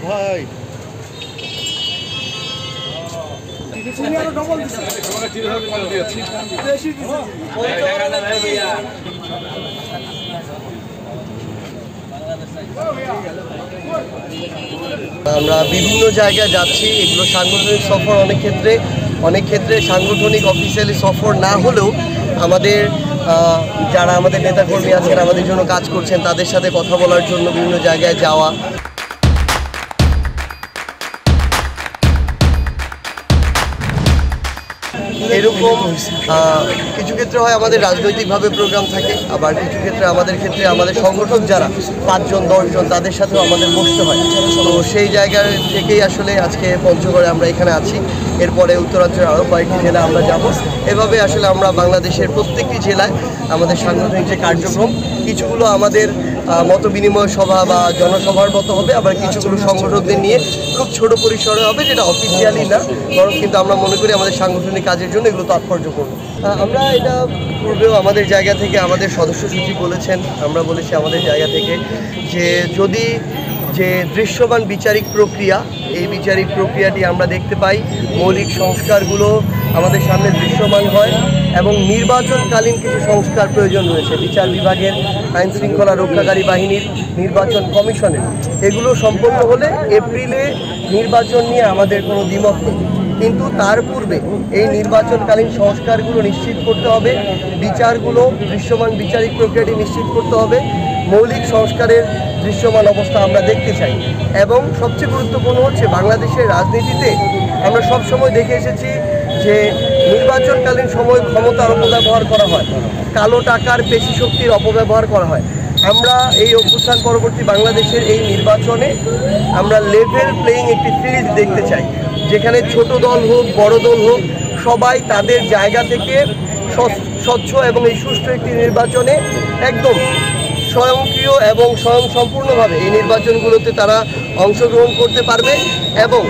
ভাই আমরা বিভিন্ন জায়গায় যাচ্ছি। এগুলো সাংগঠনিক সফর, অনেক ক্ষেত্রে সাংগঠনিক অফিসিয়ালি সফর না হলেও আমাদের যারা আমাদের নেতাকর্মী আছেন, আমাদের জন্য কাজ করছেন, তাদের সাথে কথা বলার জন্য বিভিন্ন জায়গায় যাওয়া। এরকম কিছু ক্ষেত্রে হয় আমাদের রাজনৈতিকভাবে প্রোগ্রাম থাকে, আবার কিছু ক্ষেত্রে আমাদের সংগঠক যারা 5 জন 10 জন তাদের সাথেও আমাদের বসতে হয়। তো সেই জায়গা থেকেই আসলে আজকে পঞ্চগড়ে আমরা এখানে আছি। এরপরে উত্তরাঞ্চলের আরও কয়েকটি জেলা আমরা যাব। এভাবে আসলে আমরা বাংলাদেশের প্রত্যেকটি জেলায় আমাদের সাংগঠনিক যে কার্যক্রম, কিছুগুলো আমাদের মত বিনিময় সভা বা জনসভার মতো হবে, আবার কিছুগুলো সংগঠকদের নিয়ে খুব ছোট পরিসরে হবে, যেটা অফিসিয়ালি না, বরং কিন্তু আমরা মনে করি আমাদের সাংগঠনিক কাজের জন্য এগুলো তাৎপর্যপূর্ণ। আমরা এটা পূর্বেও আমাদের জায়গা থেকে আমাদের সদস্য সচিব বলেছেন, আমরা বলেছি আমাদের জায়গা থেকে যে যে দৃশ্যমান বিচারিক প্রক্রিয়া, এই বিচারিক প্রক্রিয়াটি আমরা দেখতে পাই, মৌলিক সংস্কারগুলো আমাদের সামনে দৃশ্যমান হয় এবং নির্বাচনকালীন কিছু সংস্কার প্রয়োজন রয়েছে বিচার বিভাগের, আইন শৃঙ্খলা রক্ষাকারী বাহিনীর, নির্বাচন কমিশনের। এগুলো সম্পন্ন হলে এপ্রিলে নির্বাচন নিয়ে আমাদের কোনো দ্বিমত নেই, কিন্তু তার পূর্বে এই নির্বাচনকালীন সংস্কারগুলো নিশ্চিত করতে হবে, বিচারগুলো দৃশ্যমান বিচারিক প্রক্রিয়াটি নিশ্চিত করতে হবে, মৌলিক সংস্কারের দৃশ্যমান অবস্থা আমরা দেখতে চাই। এবং সবচেয়ে গুরুত্বপূর্ণ হচ্ছে বাংলাদেশের রাজনীতিতে আমরা সবসময় দেখে এসেছি যে নির্বাচনকালীন সময় ক্ষমতার অপব্যবহার করা হয়, কালো টাকার পেশি শক্তির অপব্যবহার করা হয়। আমরা এই অভ্যুত্থান পরবর্তী বাংলাদেশের এই নির্বাচনে আমরা লেভেল প্লেয়িং একটি ফিল্ড দেখতে চাই, যেখানে ছোট দল হোক বড় দল হোক সবাই তাদের জায়গা থেকে স্বচ্ছ এবং এই সুষ্ঠু একটি নির্বাচনে একদম স্বয়ংক্রিয় এবং স্বয়ংসম্পূর্ণভাবে এই নির্বাচনগুলোতে তারা অংশগ্রহণ করতে পারবে। এবং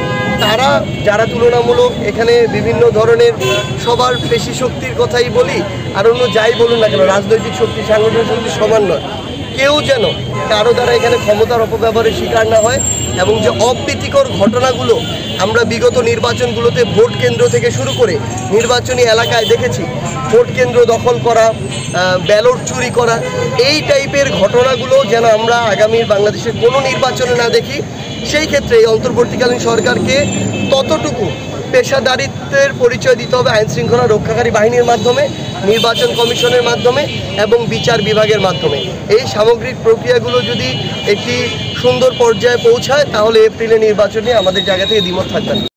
তারা যারা তুলনামূলক এখানে বিভিন্ন ধরনের সবার পেশি শক্তির কথাই বলি আর অন্য যাই বলুন না কেন, রাজনৈতিক শক্তি সাংগঠনিক শক্তি সমান নয়, কেউ যেন কারো দ্বারা এখানে ক্ষমতার অপব্যবহারের শিকার না হয়। এবং যে অপ্রীতিকর ঘটনাগুলো আমরা বিগত নির্বাচনগুলোতে ভোট কেন্দ্র থেকে শুরু করে নির্বাচনী এলাকায় দেখেছি, ভোট কেন্দ্র দখল করা, ব্যালট চুরি করা, এই টাইপের ঘটনাগুলো যেন আমরা আগামীর বাংলাদেশের কোনো নির্বাচনে না দেখি। সেই ক্ষেত্রে এই অন্তর্বর্তীকালীন সরকারকে ততটুকু পেশাদারিত্বের পরিচয় দিতে হবে আইন শৃঙ্খলা রক্ষাকারী বাহিনীর মাধ্যমে, নির্বাচন কমিশনের মাধ্যমে এবং বিচার বিভাগের মাধ্যমে। এই সামগ্রিক প্রক্রিয়াগুলো যদি একটি সুন্দর পর্যায়ে পৌঁছায় তাহলে এপ্রিলে নির্বাচনে আমাদের জায়গা থেকে দ্বিমত থাকবে না।